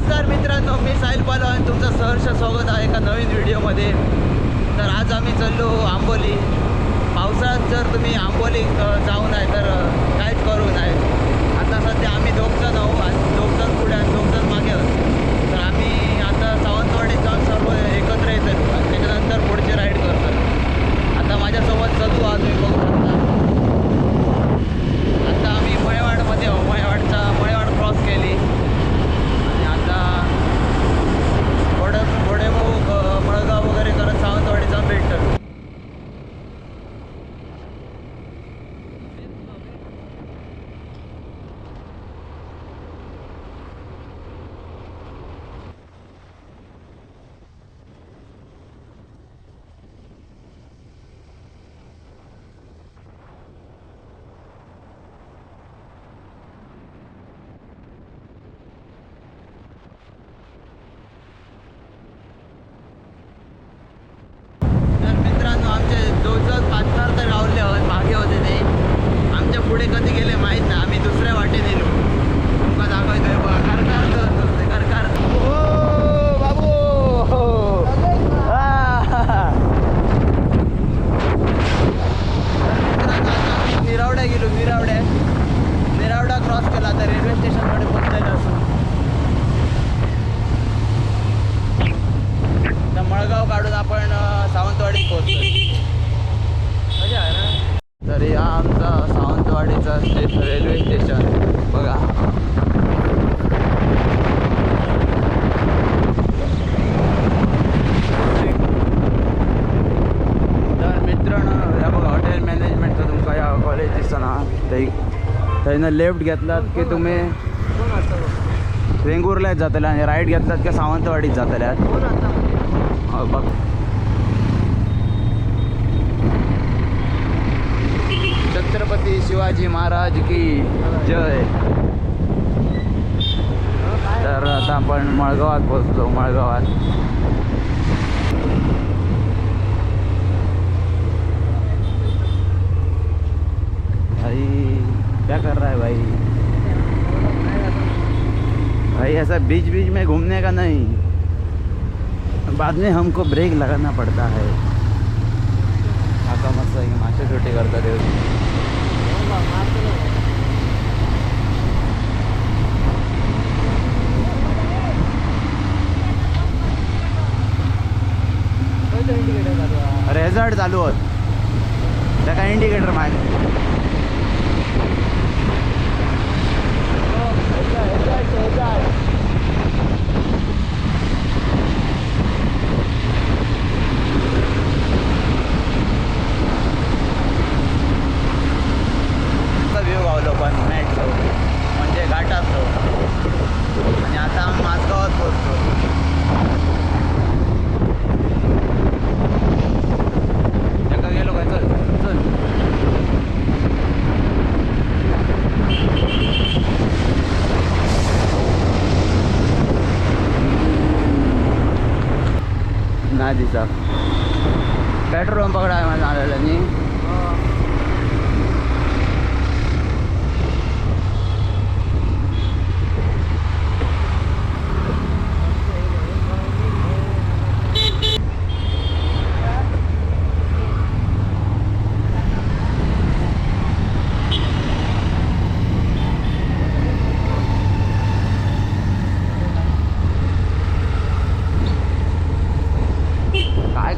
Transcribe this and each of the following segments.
नमस्कार मित्रांनो, मी साहिल पालो आणि तुमचं सहर्ष स्वागत आहे एका नवीन व्हिडिओमध्ये. तर आज आम्ही चाललो आंबोली. पावसाळ्यात जर तुम्ही आंबोली जाऊ नाही तर काहीच करू नाही. आता सध्या आम्ही दोघजण आहोत आणि दोघजण पुढे आणि दोघजण मागे आहोत. तर आम्ही आता सावंतवाडीत जाऊन सर्व एकत्र येतो आणि त्याच्यानंतर पुढची राईड करतो. आता माझ्यासोबत सदू हा तुम्ही बघू शकता. आता आम्ही मळेवाडमध्ये आहोत. मळेवाड क्रॉस केली आणि आता घोडेभाऊ मळगाव वगैरे करत सावंतवाडी जाऊन भेटतो. पार्टनर तर लावले होते, मागे होते ते. आमच्या पुढे कधी गेले माहीत नाही. आम्ही दुसऱ्या वाटेने गेलो. तुमका दाखवतोय बघा. कारकार हो बाबू मिरावड्या गेलो. मिरावडा क्रॉस केला तर रेल्वे स्टेशनकडे पोहोचायला असं. तर मळगाव काढून आपण सावंतवाडीत पोहोचतो. तर हा आमचा सावंतवाडीचा रेल्वे स्टेशन बघा. तर मित्रांनो ह्या बघा हॉटेल मॅनेजमेंटचं तुमका या कॉलेज दिसतं ना. थंयनं लेफ्ट घेतलात की तुम्ही वेंगुर्ल्यात जातले आणि राईट घेतलात की सावंतवाडीत जातल्यात. बघ छत्रपती शिवाजी महाराज की जय. तर आता आपण मळगावात पोहोचलो. मळगावात भाई क्या कर रहा है भाई? भाई ऐसा बीच में घूमने का नहीं, बाद में हमको ब्रेक लगाना पड़ता है. आता मस्त आहे मासे छोटे करतात ते. रेझॉर्ट चालू होत त्या काय इंडिकेटर माहिती. व्ह्यू गावलो पण मॅटचो म्हणजे घाटातलो. आणि आता आम्ही माझगावात पोहोचतो. एका गेलो काय. चल नाही दिसा. पेट्रोल पंप पकडा माझा आलेला नाही.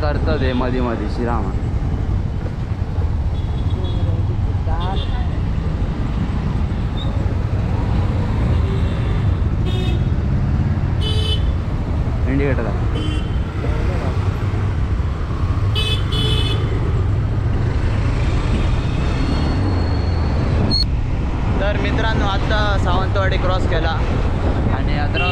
करतं ते मध्ये श्रीराम. इंडिकेटर तर मित्रांनो आता सावंतवाडी क्रॉस केला आणि आता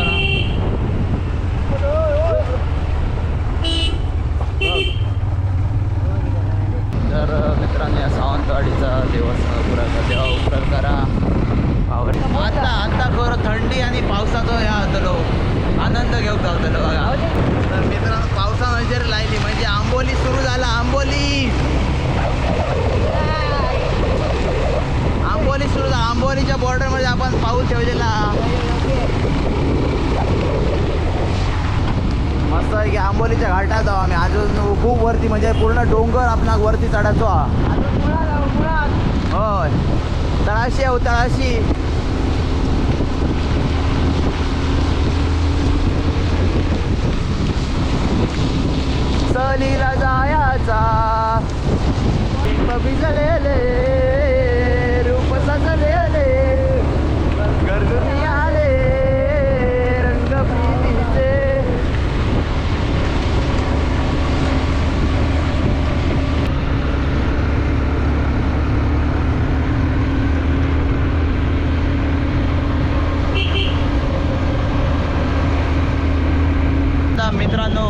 तर मित्रांनो या सावंतवाडीचा देवा उपकार करा. आता खरं थंडी आणि पावसाचो ह्या होतलो आनंद घेऊन जावतलो बघा. तर मित्रांनो पावसा नजर लायली म्हणजे आंबोली सुरू झाला. आंबोली सुरू झाला. आंबोलीच्या बॉर्डरमध्ये आपण पाऊस ठेवलेला. आंबोलीच्या घाटात आहो आम्ही अजून खूप वरती, म्हणजे पूर्ण डोंगर आपणाक वरती चढायचो हा. होय तळाशी आहे तळाशी. सहलीला जायाचा भिजलेले रूप सजलेले गरजुनी आले रंग प्रीतीचे. मित्रांनो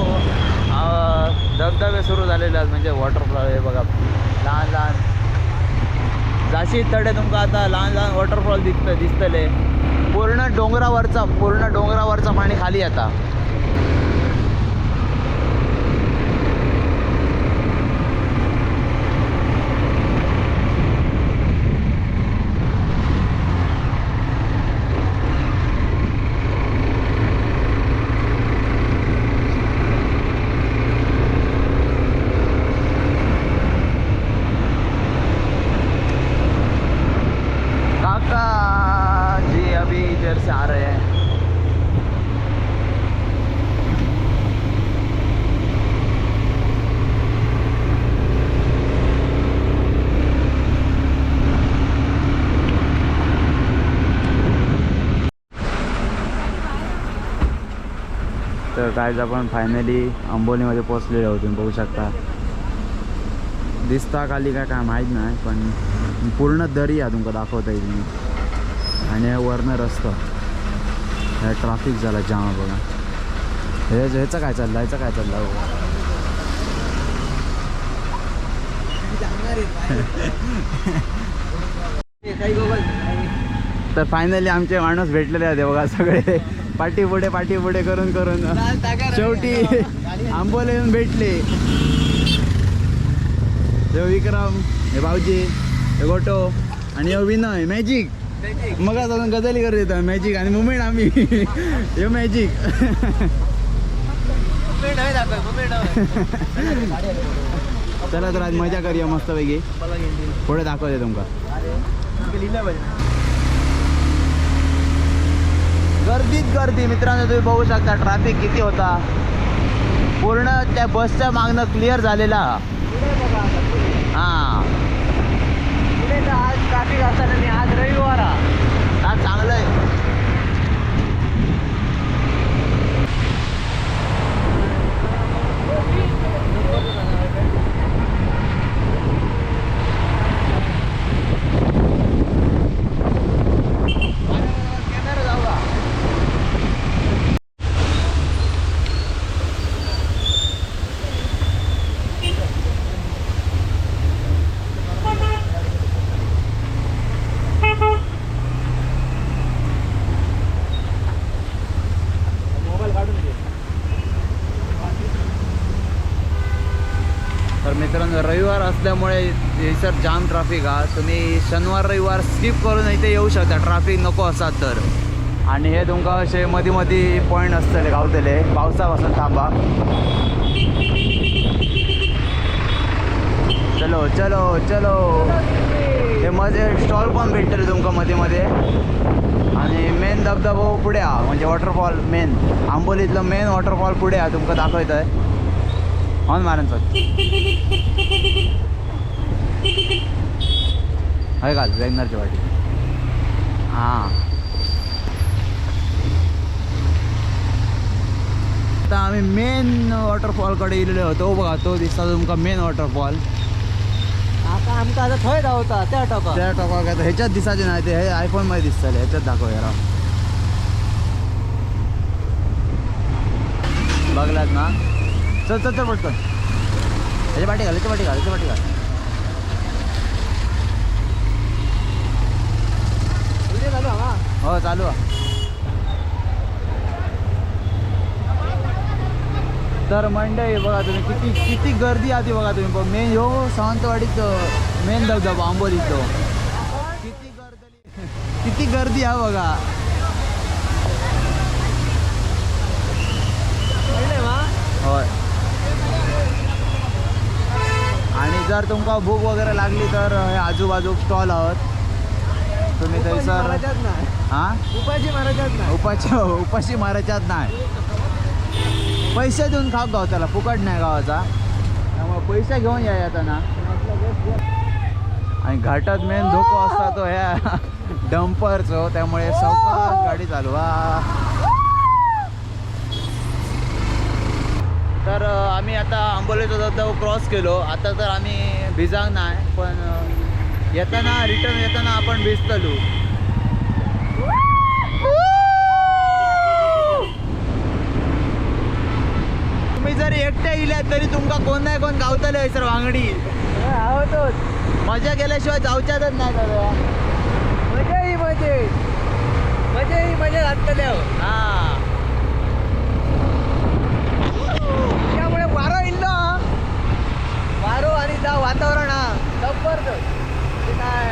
धबधबे सुरू झालेले आहेत, म्हणजे वॉटरफॉल हे बघा लहान लहान जाशी तडे तुमका आता लहान लहान वॉटरफॉल दिसतले. पूर्ण डोंगरावरचा पाणी खाली आता. जी अभी इधर से आ रहे हैं. तर काय आपण फायनली आंबोलीमध्ये पोहोचलेलो आहोत. तुम्ही बघू शकता दिसता खाली काय माहीत नाही, पण पूर्ण दरी आहे तुमका दाखवता येईल मी. आणि वरनं रस्ता हे ट्रॅफिक झाला जाम बघा. ह्याचं काय चाललं तर फायनली आमचे माणूस भेटलेले होते बघा सगळे. पाठी पुढे करून शेवटी आंबोली येऊन भेटले. हे विक्रम, हे भाऊजी, हे गोटो आणि हे विनय मॅजिक. मग अजून गजाली करत येतं मॅजिक आणि मुमेंट आम्ही हे मॅजिक. चला तर आज मजा करूया मस्तपैकी. पुढे दाखवते तुमका. गर्दी मित्रांनो, तुम्ही बघू शकता ट्रॅफिक किती होता. पूर्ण त्या बसच्या मागणं क्लिअर झालेला. हां पुढे तर आज ट्रॅफिक असताना मी आज रविवार आज चांगलं आहे. तर मित्रांनो रविवार असल्यामुळे सर जाम ट्रॅफिक हा. तुम्ही शनिवार रविवार स्किप करून इथे येऊ शकता ट्रॅफिक नको असतात तर. आणि हे तुमका असे मध्ये पॉईंट असतले गावतले पावसापासून थांबा. चलो हे मध्ये स्टॉल पण भेटतले तुमका मध्ये. आणि मेन धबधबा पुढे हा, म्हणजे वॉटरफॉल मेन आंबोलीतलं मेन वॉटरफॉल पुढे हा तुमका दाखवत आहे. ऑन मारन सर आहे का वेगनरची वाटी. हां आता आम्ही मेन वॉटरफॉलकडे गेलेलो होतो. बघा तो दिसता तुमका मेन वॉटरफॉल. आता आमचा आता थंय धावता त्या टोका ह्याच्यात दिसायचे नाही, ते हे आयफोनमध्ये दिसतले. ह्याच्यात दाखव यार बघलात ना. चल पटकन ह्याच्या पाठी घाल. हो चालू आहे. तर मंडळी बघा तुम्ही किती गर्दी आधी बघा तुम्ही. मेन हो सावंतवाडीत मेन धबधबा आंबोलीचं किती गर्दी आहे बघा. होय जर तुमका भूक वगैरे लागली तर हे आजूबाजू स्टॉल आहोत, तुम्ही थंयसर हां उपाशी मारायच्यात नाही. पैसे देऊन खाऊ गावताला, फुकट नाही गावाचा, त्यामुळे पैसे घेऊन या येताना. आणि घाटात मेन धोको असता तो ह्या डंपरचो, त्यामुळे सावकाश गाडी चालवा. तर आम्ही आता आंबोलीचा धबधबा क्रॉस केलो. आता तर आम्ही भिजांग नाही, पण येताना रिटर्न येताना आपण भिजतलो. तुम्ही जरी एकटे इल्यात तरी तुमका कोण नाही कोण गावतले सर वांगडी आवतोच. मजा केल्याशिवाय जाऊच्यातच नाही दादा. मजा लागतले. हा त्यामुळे वारो इल्लो, वारो आणि वातावरण हा जबरदस्त. काय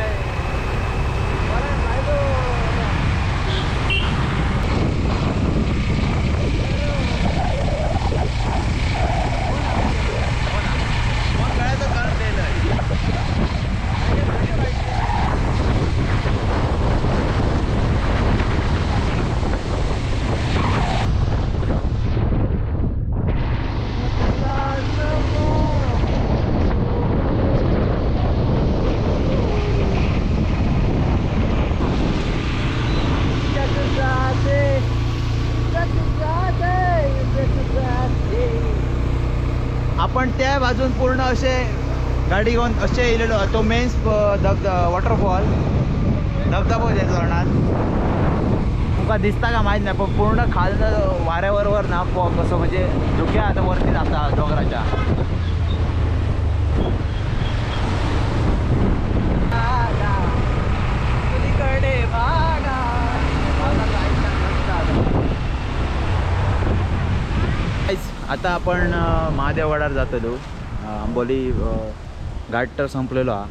आपण त्या बाजून पूर्ण असे गाडी घेऊन असे येयलेलो. तो मेन्स वॉटरफॉल धबधबा त्या धरणात तुका दिसता का माहीत नाही, पण पूर्ण खालनं वाऱ्यावर ना कसं म्हणजे धुक्या आता वरती जाता डोंगराच्या. आता आपण महादेवगडावर जातलो. आंबोली घाट तर संपलेलो हा,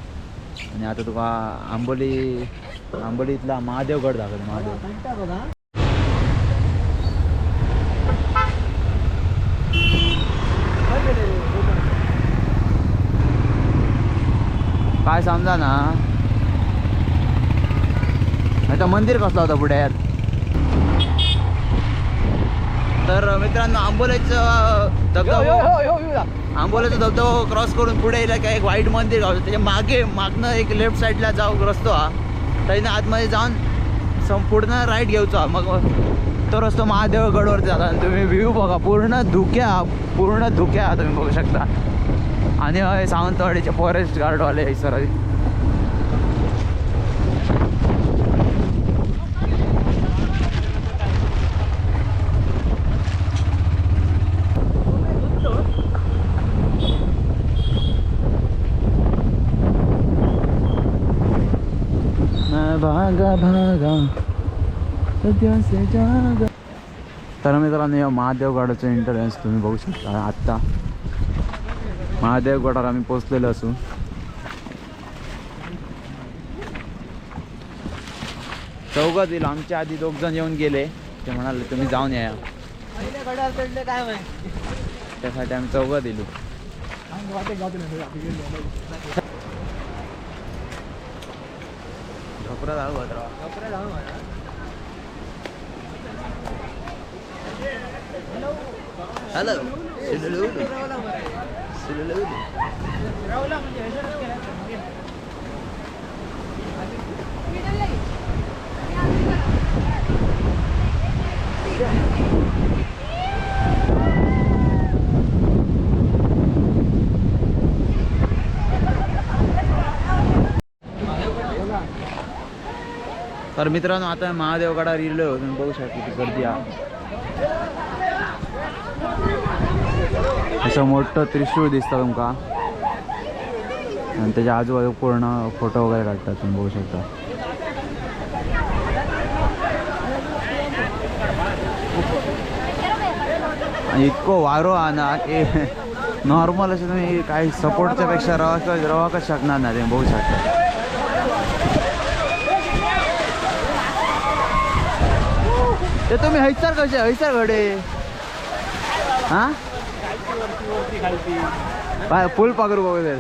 आणि आता तुका आंबोलीतला महादेवगड दाखवतो. महादेव काय समजा ना. आता मंदिर कसला होता पुढे यात. तर मित्रांनो आंबोलीचं धबधबा क्रॉस करून पुढे येईल का एक वाईट मंदिर गावतं. त्याच्या मागनं एक लेफ्ट साईडला जाऊ रस्तो हा, त्याने आतमध्ये जाऊन पूर्ण राईट घेऊचा. मग तो रस्तो महादेवगडवरती जाता. आणि तुम्ही व्ह्यू बघा, पूर्ण धुक्या तुम्ही बघू शकता. आणि सावंतवाडीचे फॉरेस्ट गार्डवाले सर भागा सध्या से जागा. तर मित्रांनो या महादेवगडाचं एंट्रन्स तुम्ही बघू शकता. आत्ता महादेवगडावर आम्ही पोचलेलो असू. चौघात येईल, आमच्या आधी 2 जण येऊन गेले. ते म्हणाले तुम्ही जाऊन या, त्यासाठी आम्ही चौघात येलो. हॅलो तर मित्रांनो आता महादेवगडावर इलो. तुम्ही बघू शकता किती गर्दी आहे. असं मोठं त्रिशूळ दिसतं तुमका, आणि त्याच्या आजूबाजू पूर्ण फोटो वगैरे काढतात. तुम्ही बघू शकता. आणि इतकं वारो ना की नॉर्मल असं तुम्ही काही सपोर्टच्या पेक्षा रवाकच शकणार नाही. तुम्ही बघू शकता. ते तुम्ही हैसर कसे हैसर घडे हां फुलपाखरू बघू दे.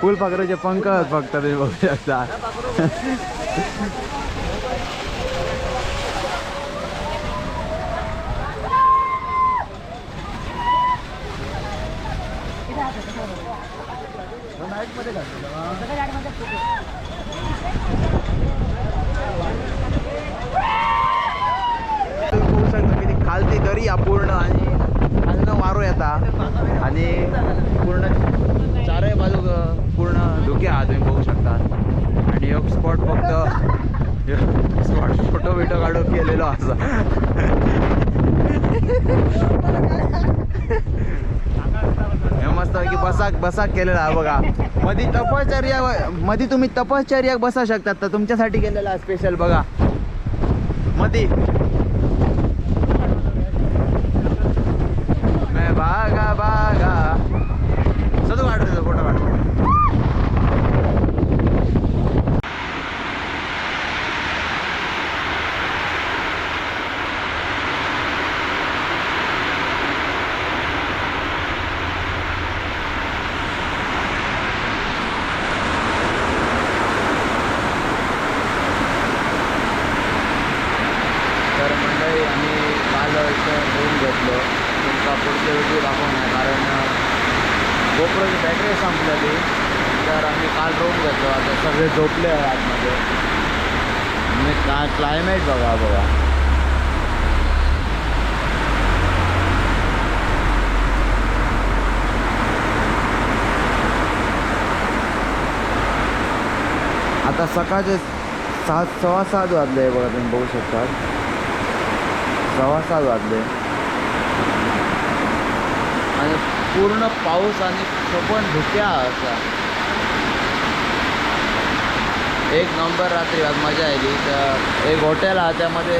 फुलपाखरूचे पंख फक्त तुम्ही बघू शकता. बघू शकता किती खालती दरी पूर्ण आणि खालनं वारो येता आणि पूर्ण चारही बाजू पूर्ण धुके आहात तुम्ही बघू शकता. आणि एक स्पॉट फक्त स्पॉट फोटो बिटो काढून केलेलो असं. मस्त की बसाक केलेला आहे बघा. मध्ये तुम्ही तपश्चर्या बसा शकतात तर तुमच्यासाठी केलेला आहे स्पेशल बघा. मध्ये बागा बागा सदू काढतो फोटो काढतो. तर मंडळी आम्ही काल रूम घेतलो. तुमचा पुढचे व्हिडिओ दाखवणार कारण गोप्रोची बॅटरी संपलेली. तर आम्ही काल रूम घेतलो. आता सगळे झोपले आहे आतमध्ये. मी काय क्लायमेट बघा. आता सकाळचे 7:15 वाजले बघा. तुम्ही बघू शकता 7:15 वाजले आणि पूर्ण पाऊस आणि पण धुक्या असा. एक नंबर रात्री आज मजा आली. तर एक हॉटेल आहे त्यामध्ये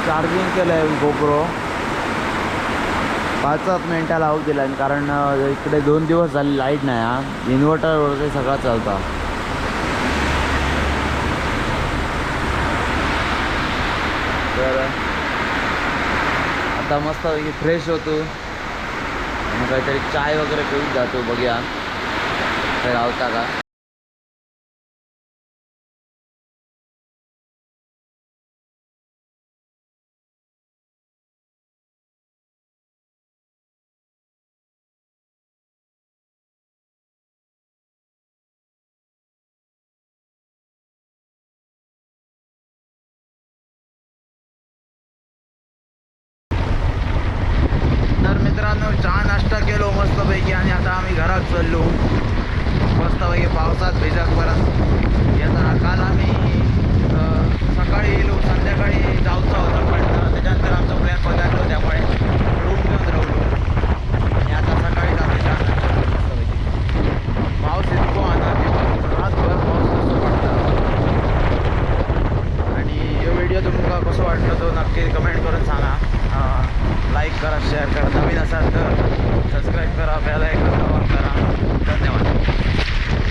चार्जिंग केलं आहे गोप्रो. 5 मिनिटाला लावू दिला कारण इकडे 2 दिवस झाले लाईट नाही. हा इन्व्हर्टरवरती सगळा चालता. तर आता मस्त फ्रेश होतो आणि काहीतरी चाय वगैरे पिऊन जातो. बघूया काही राहता का. मित्रांनो चहा नाश्ता केलो मस्तपैकी आणि आता आम्ही घरात चाललो. मस्तपैकी पावसात भिजत परत येताना. काल आम्ही सकाळी येलो संध्याकाळी जाऊचा होता पण त्याच्यानंतर आमचा प्लॅन बदललो त्यामुळे रूम घेऊन राहिलो. आणि आता सकाळी जातो चहा नाश्ता मस्तपैकी. पाऊस इतको आला रातभर पाऊस कसं पडता. आणि हे व्हिडिओ तुमका कसं वाटलं तो नक्की कमेंट करून सांगा. लाईक करा, शेअर करा. नवीन असाल तर सबस्क्राईब करा, बेल आयकॉन करा. धन्यवाद.